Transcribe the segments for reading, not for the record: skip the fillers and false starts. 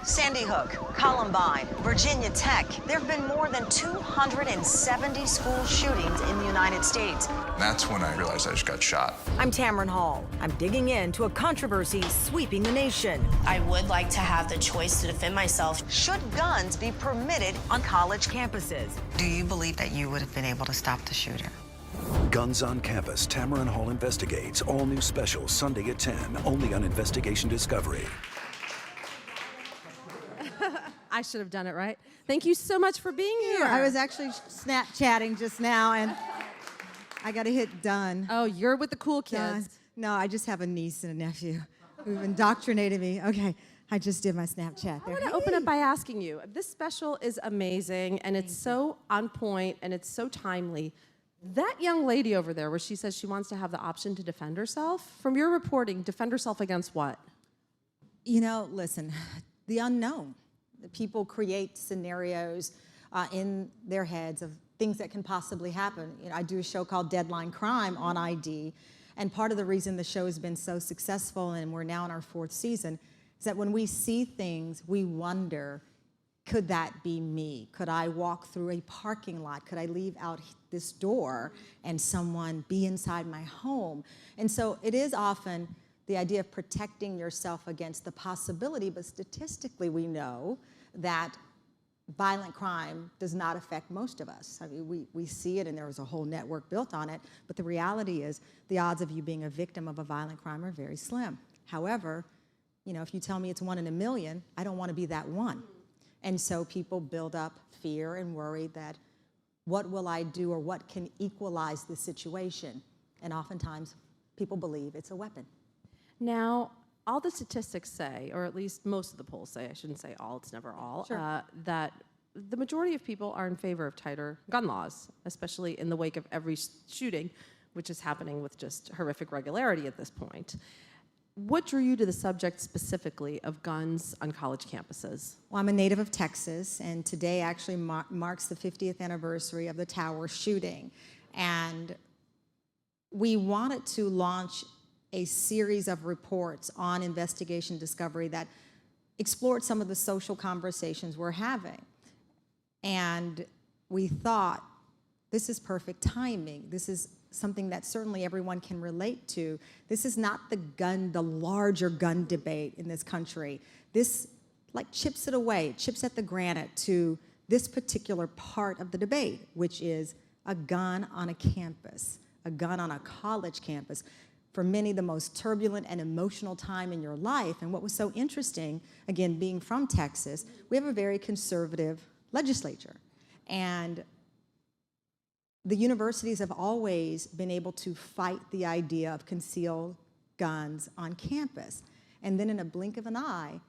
Sandy Hook, Columbine, Virginia Tech. There have been more than 270 school shootings in the United States. That's when I realized I just got shot. I'm Tamron Hall. I'm digging into a controversy sweeping the nation. I would like to have the choice to defend myself. Should guns be permitted on college campuses? Do you believe that you would have been able to stop the shooter? Guns on Campus, Tamron Hall Investigates. All new special Sunday at 10, only on Investigation Discovery. I should have done it right. Thank you so much for being here. I was actually Snapchatting just now, and I got to hit done. Oh, you're with the cool kids. Done. No, I just have a niece and a nephew who've indoctrinated me. Okay, I just did my Snapchat I there. want to open up by asking you, this special is amazing, and it's so on point, and it's so timely. That young lady over there, where she says she wants to have the option to defend herself, from your reporting, defend herself against what? You know, listen, the unknown. The people create scenarios in their heads of things that can possibly happen. You know, I do a show called Deadline Crime on ID, and part of the reason the show has been so successful, and we're now in our 4th season, is that when we see things, we wonder, could that be me? Could I walk through a parking lot? Could I leave out this door and someone be inside my home? And so it is often the idea of protecting yourself against the possibility, but statistically we know that violent crime does not affect most of us. I mean, we see it, and there was a whole network built on it, but the reality is the odds of you being a victim of a violent crime are very slim. However, you know, if you tell me it's 1 in a million, I don't want to be that one. And so people build up fear and worry that what will I do, or what can equalize the situation? And oftentimes people believe it's a weapon. Now, all the statistics say, or at least most of the polls say, I shouldn't say all, it's never all, Sure. that the majority of people are in favor of tighter gun laws, especially in the wake of every shooting, which is happening with just horrific regularity at this point. What drew you to the subject specifically of guns on college campuses? Well, I'm a native of Texas, and today actually marks the 50th anniversary of the Tower shooting. And we wanted to launch a series of reports on Investigation Discovery that explored some of the social conversations we're having. And we thought, this is perfect timing. This is something that certainly everyone can relate to. This is not the larger gun debate in this country. This like chips it away, chips at the granite to this particular part of the debate, which is a gun on a campus, a gun on a college campus. For many, the most turbulent and emotional time in your life. And what was so interesting, again, being from Texas, we have a very conservative legislature. And the universities have always been able to fight the idea of concealed guns on campus. And then in a blink of an eye,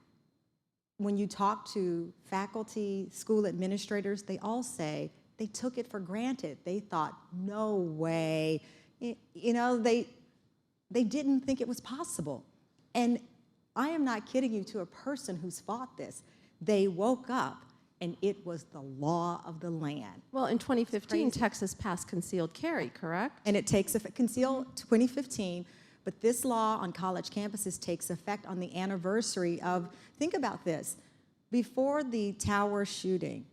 when you talk to faculty, school administrators, they all say they took it for granted. They thought, no way. You know, they didn't think it was possible. And I am not kidding you, to a person who's fought this. They woke up and it was the law of the land. Well, in 2015, Texas passed concealed carry, correct? And it takes effect, concealed 2015, but this law on college campuses takes effect on the anniversary of, think about this, before the Tower shooting,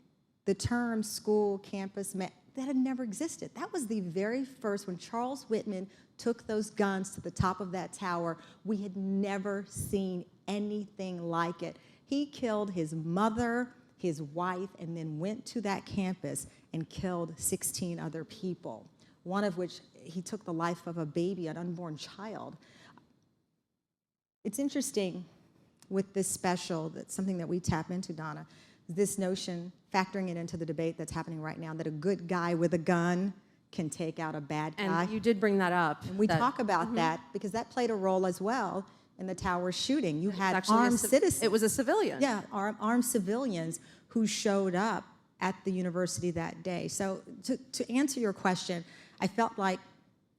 the term school, campus, that had never existed. That was the very first, when Charles Whitman took those guns to the top of that tower, we had never seen anything like it. He killed his mother, his wife, and then went to that campus and killed 16 other people, one of which he took the life of a baby, an unborn child. It's interesting with this special, that's something that we tap into, Donna, this notion, factoring it into the debate that's happening right now, that a good guy with a gun can take out a bad guy. And you did bring that up. And we talk about that because that played a role as well in the Tower shooting. You had armed citizens. It was a civilian. Yeah, armed civilians who showed up at the university that day. So to answer your question, I felt like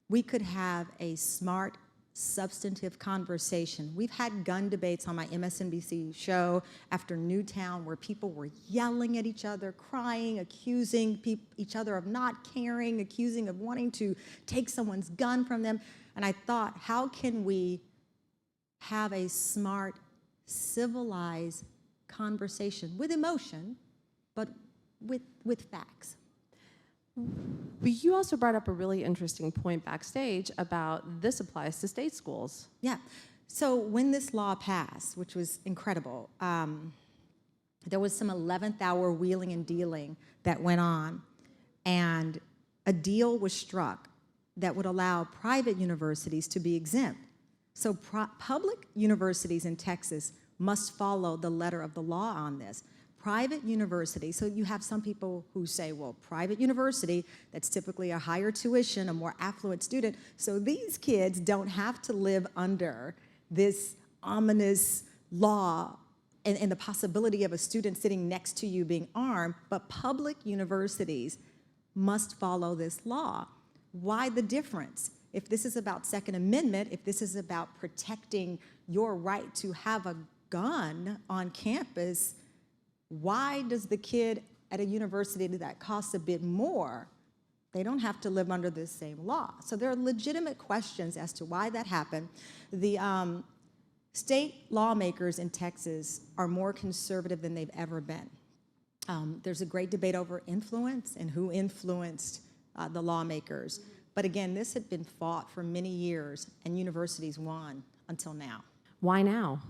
we could have a smart, substantive conversation. We've had gun debates on my MSNBC show after Newtown where people were yelling at each other, crying, accusing each other of not caring, accusing of wanting to take someone's gun from them. And I thought, how can we have a smart, civilized conversation with emotion, but with facts. But you also brought up a really interesting point backstage about this applies to state schools. Yeah. So when this law passed, which was incredible, there was some 11th hour wheeling and dealing that went on, and a deal was struck that would allow private universities to be exempt. So public universities in Texas must follow the letter of the law on this. Private university, so you have some people who say, well, private university, that's typically a higher tuition, a more affluent student, so these kids don't have to live under this ominous law and the possibility of a student sitting next to you being armed, but public universities must follow this law. Why the difference? If this is about Second Amendment, if this is about protecting your right to have a gun on campus, why does the kid at a university that costs a bit more, they don't have to live under this same law? So there are legitimate questions as to why that happened. The state lawmakers in Texas are more conservative than they've ever been. There's a great debate over influence and who influenced the lawmakers. But again, this had been fought for many years, and universities won until now. Why now?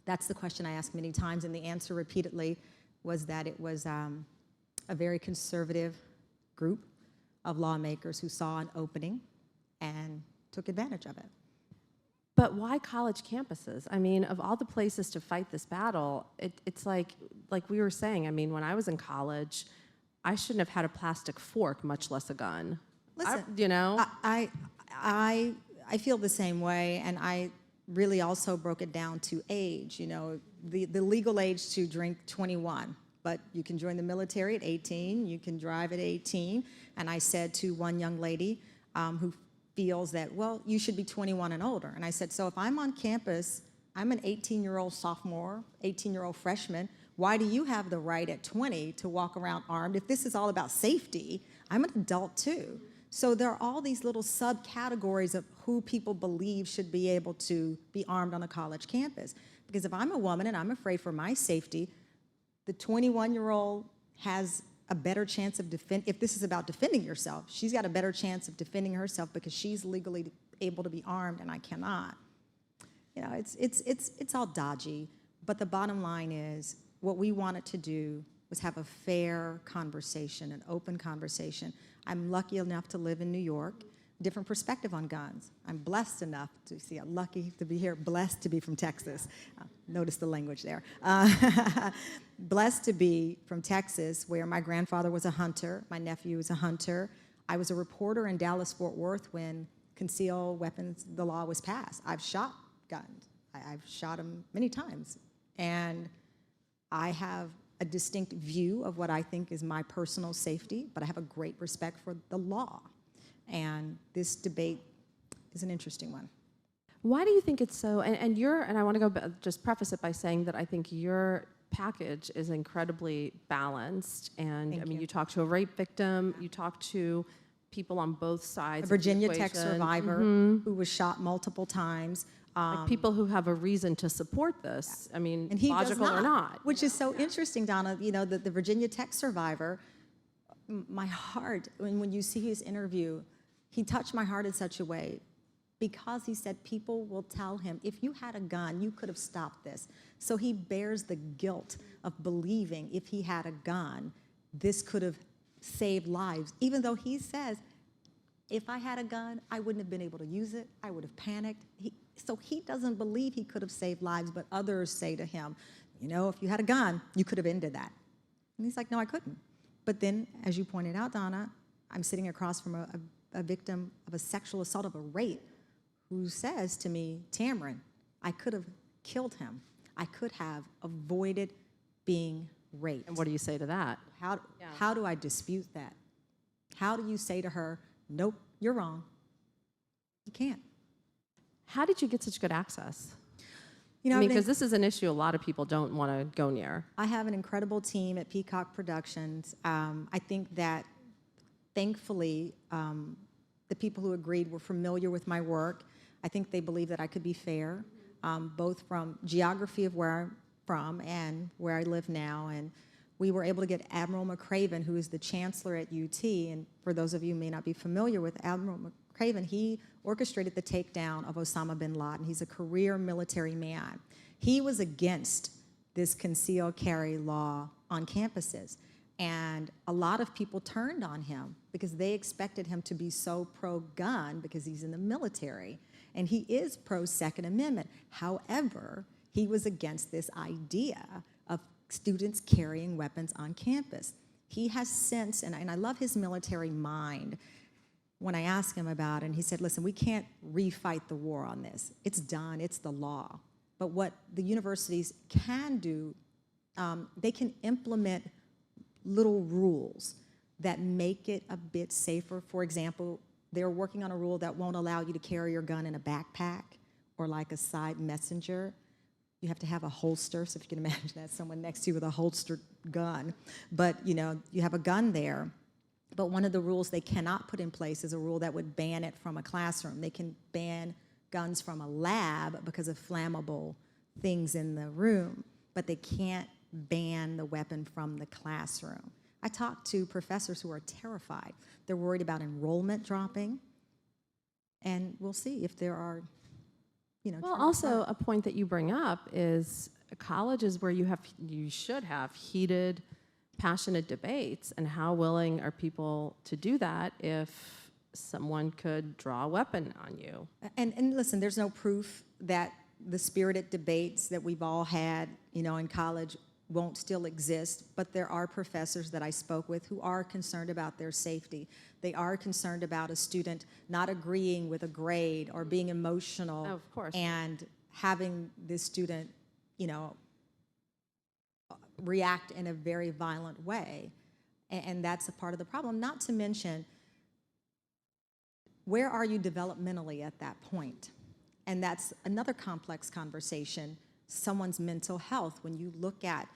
That's the question I asked many times, and the answer repeatedly was that it was a very conservative group of lawmakers who saw an opening and took advantage of it. But why college campuses? I mean, of all the places to fight this battle, it's like we were saying, I mean, when I was in college, I shouldn't have had a plastic fork, much less a gun. Listen, you know? I feel the same way, and I really also broke it down to age. You know, the legal age to drink 21, but you can join the military at 18, you can drive at 18, and I said to one young lady who feels that, well, you should be 21 and older, and I said, so if I'm on campus, I'm an 18-year-old sophomore, 18-year-old freshman, why do you have the right at 20 to walk around armed? If this is all about safety, I'm an adult too. So there are all these little subcategories of who people believe should be able to be armed on a college campus. Because if I'm a woman and I'm afraid for my safety, the 21-year-old has a better chance of if this is about defending yourself, she's got a better chance of defending herself because she's legally able to be armed and I cannot. You know, it's all dodgy, but the bottom line is what we wanted to do was have a fair conversation, an open conversation. I'm lucky enough to live in New York, different perspective on guns. I'm blessed enough to see, I'm lucky to be here, blessed to be from Texas. Notice the language there. Blessed to be from Texas, where my grandfather was a hunter, my nephew was a hunter. I was a reporter in Dallas-Fort Worth when concealed weapons, the law was passed. I've shot guns. I've shot them many times. And I have a distinct view of what I think is my personal safety, but I have a great respect for the law. And this debate is an interesting one. Why do you think it's so, and I want to just preface it by saying that I think your package is incredibly balanced, and I mean, you talk to a rape victim, you talk to people on both sides. A Virginia Tech survivor who was shot multiple times. Like people who have a reason to support this. I mean, and he logical or not. Which is so interesting, Donna. You know, the Virginia Tech survivor, my heart, when you see his interview, he touched my heart in such a way because he said people will tell him, if you had a gun, you could have stopped this. So he bears the guilt of believing if he had a gun, this could have saved lives, even though he says, if I had a gun, I wouldn't have been able to use it. I would have panicked. So he doesn't believe he could have saved lives, but others say to him, you know, if you had a gun, you could have ended that. And he's like, no, I couldn't. But then, as you pointed out, Donna, I'm sitting across from a victim of a sexual assault, of a rape, who says to me, Tamron, I could have killed him. I could have avoided being raped. And what do you say to that? How do I dispute that? How do you say to her, nope, you're wrong? You can't. How did you get such good access? You know, I mean, because this is an issue a lot of people don't want to go near. I have an incredible team at Peacock Productions. I think that, thankfully, the people who agreed were familiar with my work. I think they believe that I could be fair, both from geography of where from and where I live now, and we were able to get Admiral McCraven, who is the chancellor at UT, and for those of you who may not be familiar with Admiral McCraven, he orchestrated the takedown of Osama bin Laden. He's a career military man. He was against this concealed carry law on campuses, and a lot of people turned on him because they expected him to be so pro-gun because he's in the military, and he is pro-Second Amendment. However, he was against this idea of students carrying weapons on campus. He has since, and I love his military mind, when I asked him about it, and he said, listen, we can't refight the war on this. It's done, it's the law. But what the universities can do, they can implement little rules that make it a bit safer. For example, they're working on a rule that won't allow you to carry your gun in a backpack or like a side messenger. You have to have a holster, so if you can imagine that, someone next to you with a holstered gun. But, you know, you have a gun there. But one of the rules they cannot put in place is a rule that would ban it from a classroom. They can ban guns from a lab because of flammable things in the room, but they can't ban the weapon from the classroom. I talked to professors who are terrified. They're worried about enrollment dropping, and we'll see if there are, you know. Well, also a point that you bring up is colleges where you should have heated, passionate debates, and how willing are people to do that if someone could draw a weapon on you? And listen, there's no proof that the spirited debates that we've all had, you know, in college won't still exist, but there are professors that I spoke with who are concerned about their safety. They are concerned about a student not agreeing with a grade or being emotional, Oh, of course, and having this student, you know, react in a very violent way. And that's a part of the problem. Not to mention, where are you developmentally at that point? And that's another complex conversation, someone's mental health. When you look at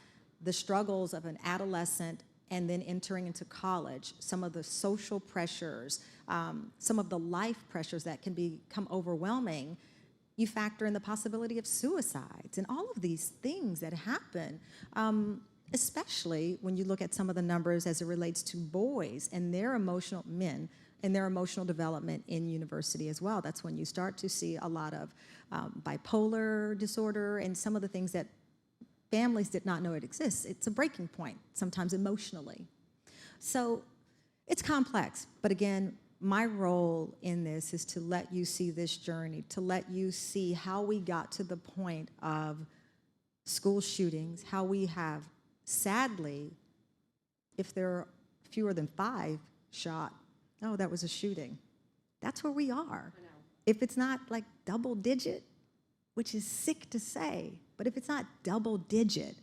the struggles of an adolescent and then entering into college, some of the social pressures, some of the life pressures that can become overwhelming, you factor in the possibility of suicides and all of these things that happen, especially when you look at some of the numbers as it relates to boys and their emotional men and their emotional development in university as well. That's when you start to see a lot of bipolar disorder and some of the things that families did not know it exists. It's a breaking point, sometimes emotionally. So it's complex, but again, my role in this is to let you see this journey, to let you see how we got to the point of school shootings, how we have, sadly, if there are fewer than 5 shot, oh, that was a shooting. That's where we are. If it's not like double digit, which is sick to say, but if it's not double digit,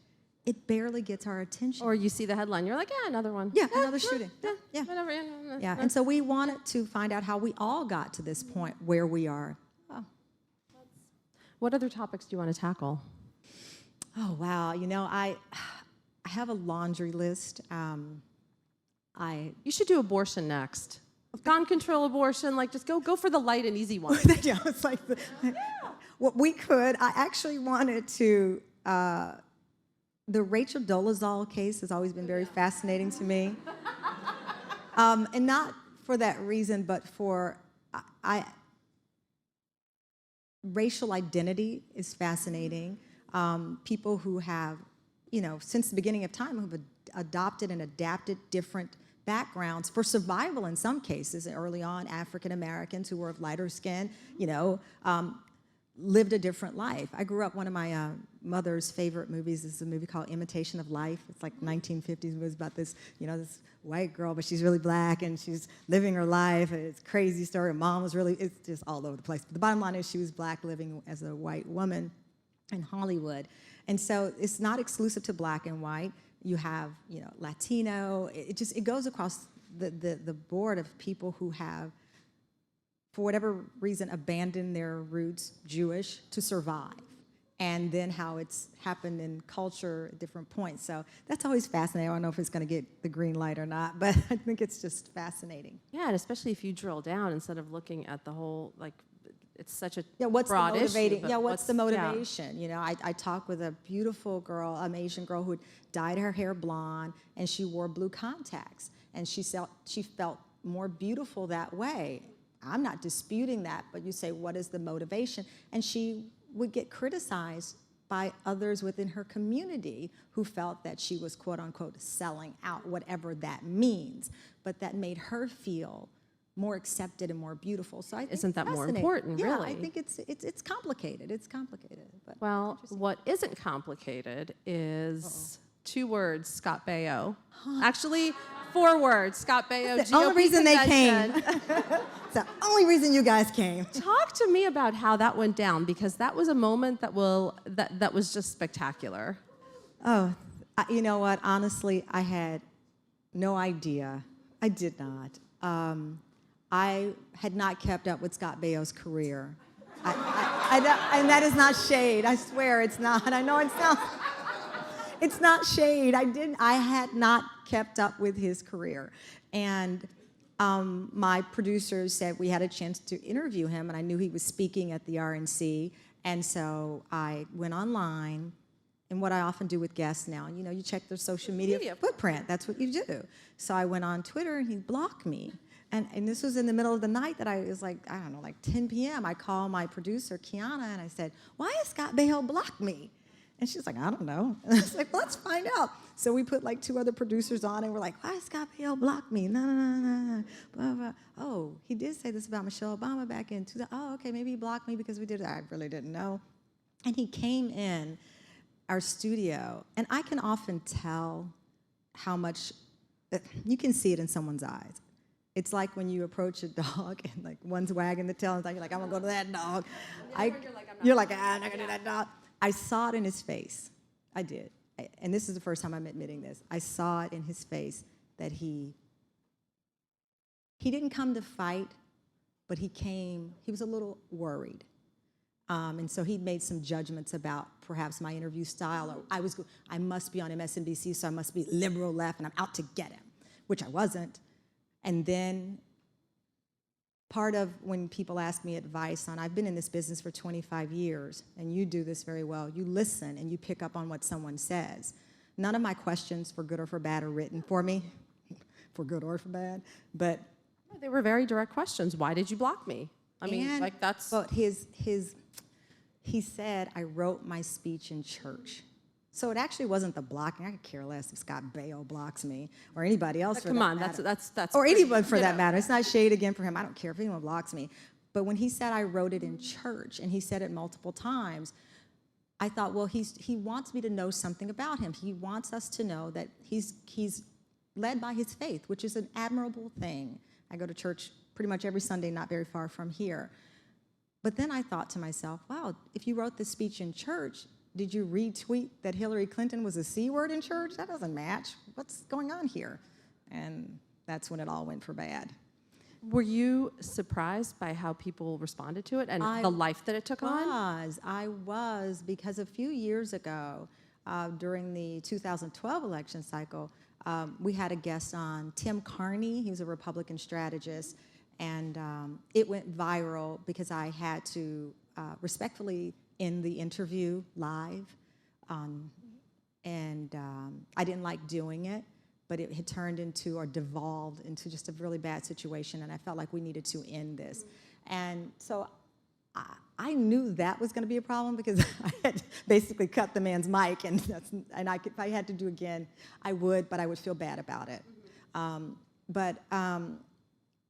it barely gets our attention. Or you see the headline, you're like, yeah, another one. Yeah, another shooting. Yeah. Whatever. Yeah, and so we wanted to find out how we all got to this point where we are. Oh, What other topics do you want to tackle? oh wow, you know, I have a laundry list. You should do abortion next. Gun control, abortion, like just go for the light and easy one. Yeah, it's like what we could. I actually wanted to. The Rachel Dolezal case has always been very fascinating to me, and not for that reason, but for racial identity is fascinating. People who have, you know, since the beginning of time, who've adopted and adapted different backgrounds for survival in some cases. Early on, African Americans who were of lighter skin, you know, lived a different life. I grew up, one of my mother's favorite movies is a movie called Imitation of Life. It's like 1950s. It was about this, you know, this white girl, but she's really black and she's living her life. And it's a crazy story. Her mom was really, it's just all over the place. But the bottom line is she was black living as a white woman in Hollywood. And so it's not exclusive to black and white. You have, you know, Latino. It goes across the board of people who have, for whatever reason, abandoned their roots, Jewish, to survive. And then how it's happened in culture at different points. So that's always fascinating. I don't know if it's going to get the green light or not, but I think it's just fascinating. Yeah, and especially if you drill down instead of looking at the whole, like, it's such a what's the broad issue. motivating? But Yeah, what's the yeah. motivation? You know, I talked with a beautiful girl, an Asian girl who dyed her hair blonde, and she wore blue contacts, and she felt more beautiful that way. I'm not disputing that, but you say, what is the motivation? And she would get criticized by others within her community who felt that she was, quote unquote, selling out, whatever that means. But that made her feel more accepted and more beautiful. So I think Isn't that more fascinating. important, Yeah, really? I think it's complicated. It's complicated. But Well, what isn't complicated is 2 words, Scott Baio. Actually, 4 words, Scott Baio, That's the only GOP reason they convention. came. It's the only reason you guys came. Talk to me about how that went down, because that was a moment that was just spectacular. Oh, you know what? Honestly, I had no idea. I did not. I had not kept up with Scott Baio's career. And that is not shade. I swear it's not. I know it sounds. It's not shade. I had not kept up with his career. And my producers said we had a chance to interview him, and I knew he was speaking at the RNC. And so I went online, and what I often do with guests now, you know, you check their social media footprint. That's what you do. So I went on Twitter, and he blocked me. And this was in the middle of the night that it was like, I don't know, like 10 p.m. I called my producer, Kiana, and I said, why has Scott Baio blocked me? And she's like, I don't know. And I was like, well, let's find out. So we put like 2 other producers on, and we're like, why has Scott Baio blocked me? No. Blah, blah. Oh, he did say this about Michelle Obama back in 2000. Oh, okay, maybe he blocked me because we did it. I really didn't know. And he came in our studio, and I can often tell how much, you can see it in someone's eyes. It's like when you approach a dog and like one's wagging the tail and you're like, I'm gonna go to that dog. You're like, I'm not gonna do that dog. I saw it in his face. I did. And this is the first time I'm admitting this. I saw it in his face that he didn't come to fight, but he was a little worried. And so he made some judgments about perhaps my interview style, or I must be on MSNBC, so I must be liberal left, and I'm out to get him, which I wasn't. And then part of when people ask me advice on, I've been in this business for 25 years, and you do this very well. You listen and you pick up on what someone says. None of my questions, for good or for bad, are written for me, for good or for bad, but They were very direct questions. Why did you block me? I mean, like that's... But he said, I wrote my speech in church. So it actually wasn't the blocking. I could care less if Scott Baio blocks me or anybody else for that matter. Come on, that's or pretty, anyone for that know. matter. It's not shade again for him. I don't care if anyone blocks me. But when he said I wrote it in church, and he said it multiple times, I thought, well, he wants me to know something about him. He wants us to know that he's led by his faith, which is an admirable thing. I go to church pretty much every Sunday, not very far from here. But then I thought to myself, wow, if you wrote this speech in church, did you retweet that Hillary Clinton was a C word in church? That doesn't match. What's going on here? And that's when it all went for bad. Were you surprised by how people responded to it and the life that it took on? I was, because a few years ago, during the 2012 election cycle, we had a guest on, Tim Carney. He was a Republican strategist, and it went viral because I had to respectfully end the interview live, and I didn't like doing it, but it had turned into or devolved into just a really bad situation, and I felt like we needed to end this. And so I knew that was going to be a problem because I had basically cut the man's mic, and if I had to do again, I would, but I would feel bad about it.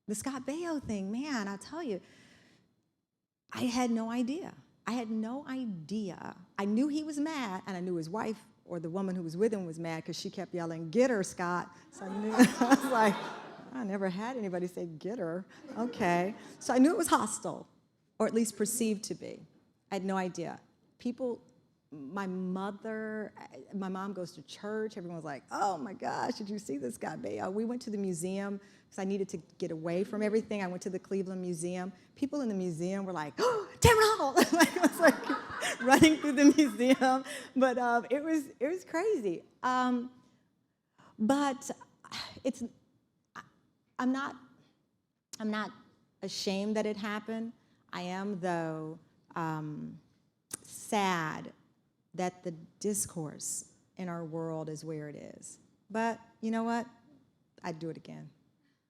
The Scott Baio thing, man, I'll tell you, I had no idea. I had no idea. I knew he was mad, and I knew his wife or the woman who was with him was mad because she kept yelling, "Get her, Scott." So I knew, I was like, I never had anybody say, "Get her." Okay. So I knew it was hostile, or at least perceived to be. I had no idea. People, my mom goes to church. Everyone was like, "Oh my gosh, did you see this Scott Baio?" We went to the museum because I needed to get away from everything. I went to the Cleveland Museum. People in the museum were like, "Oh, Tamron!" It was like running through the museum. But it was crazy. But I'm not ashamed that it happened. I am, though, sad that the discourse in our world is where it is. But you know what? I'd do it again.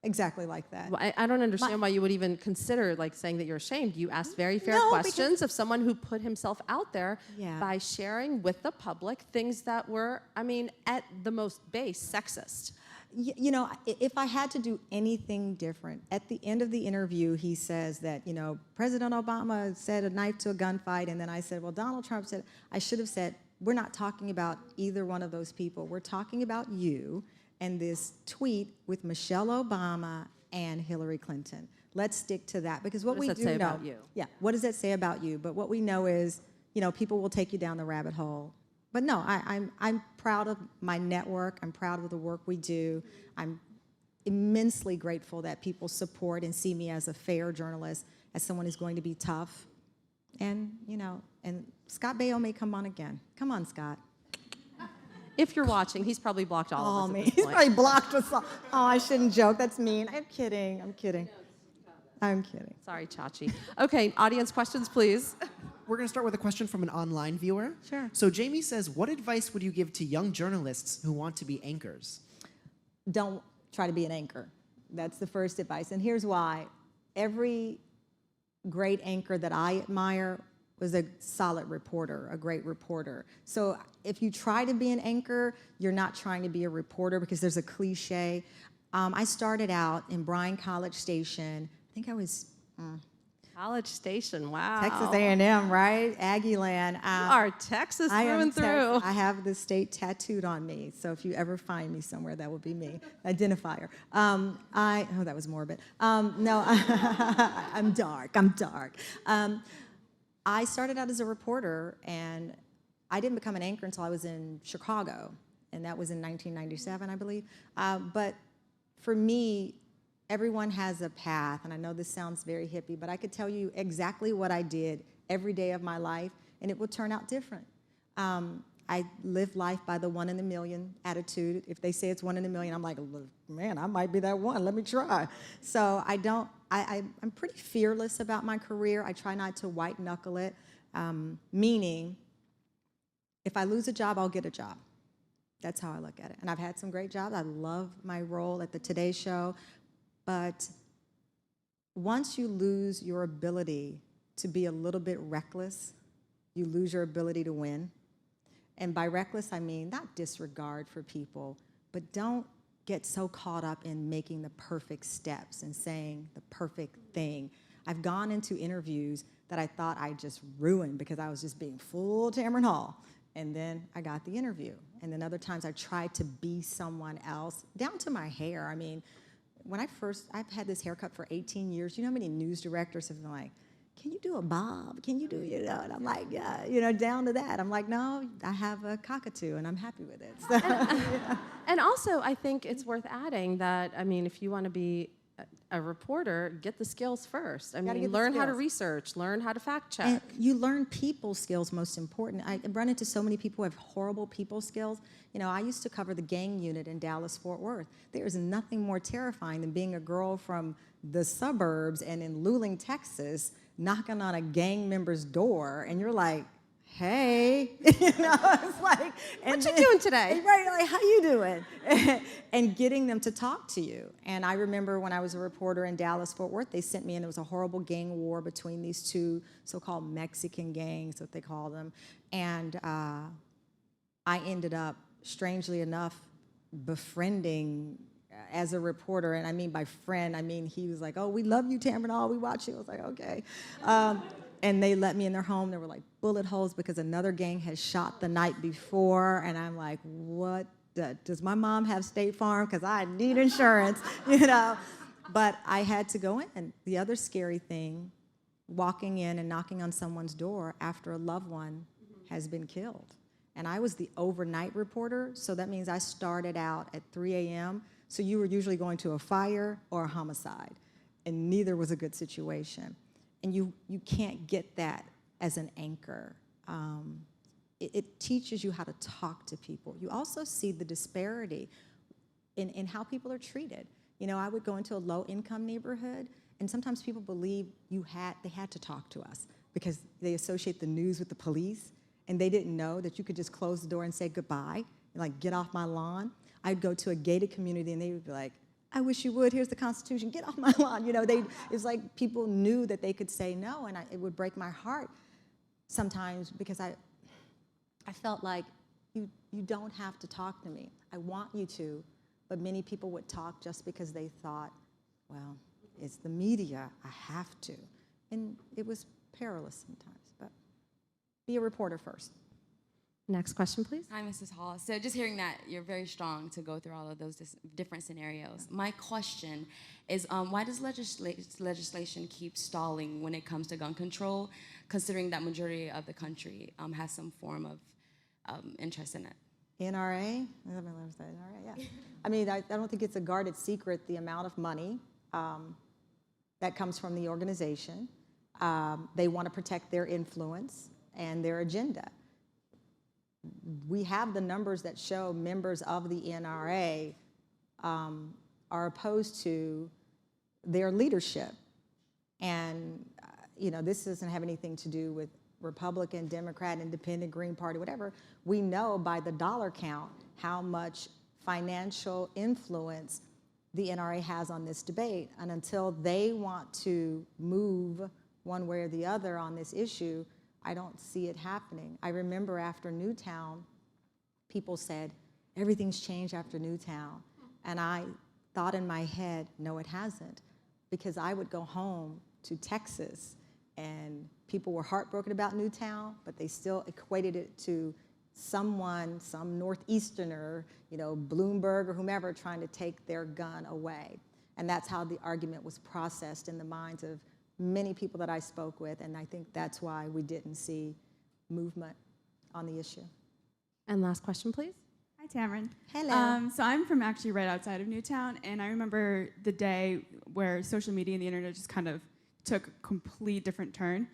Exactly like that. Well, I don't understand why you would even consider like saying that you're ashamed. You asked very fair No, questions of someone who put himself out there Yeah. by sharing with the public things that were, I mean, at the most base, sexist. You know, if I had to do anything different, at the end of the interview, he says that, you know, President Obama said a knife to a gunfight, and then I said, well, Donald Trump said, I should have said, we're not talking about either one of those people. We're talking about you and this tweet with Michelle Obama and Hillary Clinton. Let's stick to that, because what we do know. What does that say about you? Yeah, what does that say about you? But what we know is, you know, people will take you down the rabbit hole. But no, I'm proud of my network. I'm proud of the work we do. I'm immensely grateful that people support and see me as a fair journalist, as someone who's going to be tough. And, you know, and Scott Baio may come on again. Come on, Scott. If you're watching, he's probably blocked all of us at this He's point. probably blocked us all. Oh, I shouldn't joke. That's mean. I'm kidding. I'm kidding. I'm kidding. Sorry, Chachi. Okay, audience questions, please. We're going to start with a question from an online viewer. Sure. So Jamie says, what advice would you give to young journalists who want to be anchors? Don't try to be an anchor. That's the first advice. And here's why. Every great anchor that I admire was a solid reporter, a great reporter. So if you try to be an anchor, you're not trying to be a reporter, because there's a cliche. I started out in Bryan College Station. I think I was College Station, wow. Texas A&M, right? Aggie land. You are Texas I through am and through. I have the state tattooed on me, so if you ever find me somewhere, that will be me. Identifier. Oh, that was morbid. No, I'm dark. I started out as a reporter, and I didn't become an anchor until I was in Chicago, and that was in 1997, I believe. But for me, everyone has a path, and I know this sounds very hippie, but I could tell you exactly what I did every day of my life, and it would turn out different. I live life by the 1 in a million attitude. If they say it's 1 in a million, I'm like, man, I might be that one. Let me try. So I'm pretty fearless about my career. I try not to white knuckle it, meaning if I lose a job, I'll get a job. That's how I look at it. And I've had some great jobs. I love my role at the Today Show. But once you lose your ability to be a little bit reckless, you lose your ability to win. And by reckless, I mean not disregard for people, but don't get so caught up in making the perfect steps and saying the perfect thing. I've gone into interviews that I thought I just ruined because I was just being full Tamron Hall. And then I got the interview. And then other times I tried to be someone else, down to my hair. I mean, when I've had this haircut for 18 years. You know how many news directors have been like, can you do a bob? Can you do, you know? And I'm like, yeah, you know, down to that. I'm like, no, I have a cockatoo, and I'm happy with it. So, yeah. And also, I think it's worth adding that, I mean, if you want to be a reporter, get the skills first. I mean, learn how to research, learn how to fact check. And you learn people skills, most important. I run into so many people who have horrible people skills. You know, I used to cover the gang unit in Dallas-Fort Worth. There is nothing more terrifying than being a girl from the suburbs and in Luling, Texas, knocking on a gang member's door, and you're like, hey, you know, it's like, what you doing today? Right, like, how you doing? And getting them to talk to you. And I remember when I was a reporter in Dallas-Fort Worth, they sent me, and there was a horrible gang war between these two so-called Mexican gangs, what they call them. And I ended up, strangely enough, befriending as a reporter, and I mean by friend, I mean he was like, oh, we love you, Tamron, we watch you. I was like, okay. And they let me in their home. There were like bullet holes because another gang had shot the night before, and I'm like, what? Does my mom have State Farm? Because I need insurance, you know? But I had to go in. The other scary thing, walking in and knocking on someone's door after a loved one has been killed. And I was the overnight reporter, so that means I started out at 3 a.m., so you were usually going to a fire or a homicide, and neither was a good situation. And you can't get that as an anchor. It teaches you how to talk to people. You also see the disparity in how people are treated. You know, I would go into a low-income neighborhood, And sometimes people believe they had to talk to us because they associate the news with the police, and they didn't know that you could just close the door and say goodbye, and like get off my lawn. I'd go to a gated community and they would be like, I wish you would, here's the Constitution, get off my lawn. You know, it's like people knew that they could say no, and it would break my heart sometimes because I felt like you don't have to talk to me. I want you to, but many people would talk just because they thought, well, it's the media, I have to. And it was perilous sometimes, but be a reporter first. Next question, please. Hi, Mrs. Hall. So just hearing that you're very strong to go through all of those different scenarios. My question is, why does legislation keep stalling when it comes to gun control, considering that majority of the country has some form of interest in it? NRA? NRA, yeah. I mean, I don't think it's a guarded secret the amount of money that comes from the organization. They want to protect their influence and their agenda. We have the numbers that show members of the NRA are opposed to their leadership. And, you know, this doesn't have anything to do with Republican, Democrat, Independent, Green Party, whatever. We know by the dollar count how much financial influence the NRA has on this debate. And until they want to move one way or the other on this issue, I don't see it happening. I remember after Newtown, people said, everything's changed after Newtown. And I thought in my head, no, it hasn't. Because I would go home to Texas and people were heartbroken about Newtown, but they still equated it to someone, some Northeasterner, you know, Bloomberg or whomever, trying to take their gun away. And that's how the argument was processed in the minds of many people that I spoke with, and I think that's why we didn't see movement on the issue. And last question, please. Hi, Tamron. Hello. So I'm from actually right outside of Newtown, and I remember the day where social media and the internet just kind of took a complete different turn.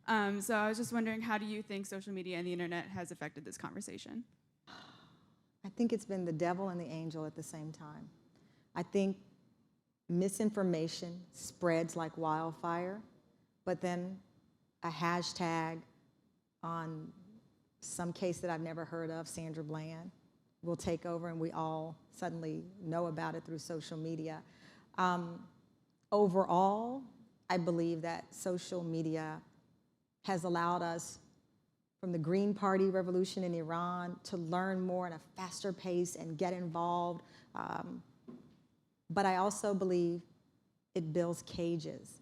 So I was just wondering, how do you think social media and the internet has affected this conversation? I think it's been the devil and the angel at the same time. I think misinformation spreads like wildfire, but then a hashtag on some case that I've never heard of, Sandra Bland, will take over and we all suddenly know about it through social media. Overall, I believe that social media has allowed us, from the Green Party revolution in Iran, to learn more at a faster pace and get involved. But I also believe it builds cages,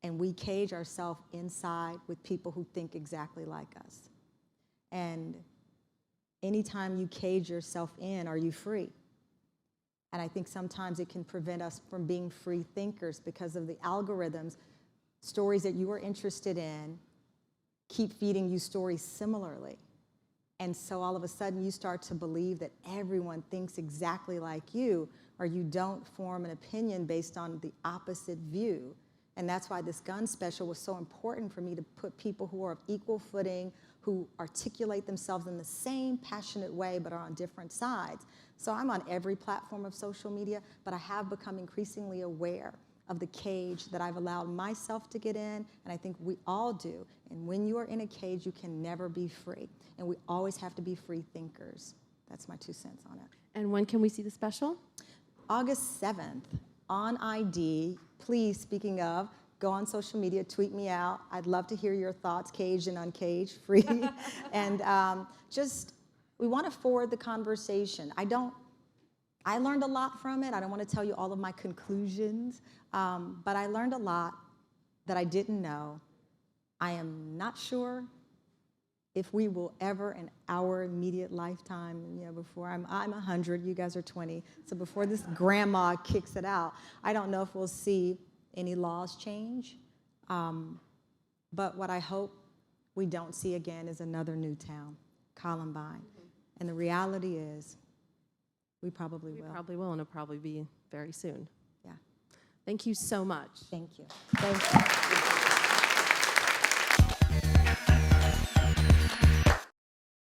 and we cage ourselves inside with people who think exactly like us. And anytime you cage yourself in, are you free? And I think sometimes it can prevent us from being free thinkers because of the algorithms. Stories that you are interested in keep feeding you stories similarly. And so all of a sudden you start to believe that everyone thinks exactly like you, or you don't form an opinion based on the opposite view. And that's why this gun special was so important for me, to put people who are of equal footing, who articulate themselves in the same passionate way but are on different sides. So I'm on every platform of social media, but I have become increasingly aware of the cage that I've allowed myself to get in, and I think we all do. And when you are in a cage, you can never be free. And we always have to be free thinkers. That's my 2 cents on it. And when can we see the special? August 7th on ID. Please, speaking of, go on social media, tweet me out. I'd love to hear your thoughts, caged and uncaged, free. And we want to forward the conversation. I learned a lot from it. I don't want to tell you all of my conclusions, but I learned a lot that I didn't know. I am not sure if we will ever in our immediate lifetime, before I'm 100, you guys are 20, so before this grandma kicks it out, I don't know if we'll see any laws change. But what I hope we don't see again is another Newtown, Columbine. And the reality is, we probably will. We probably will, and it'll probably be very soon. Yeah. Thank you so much. Thank you. Thank you.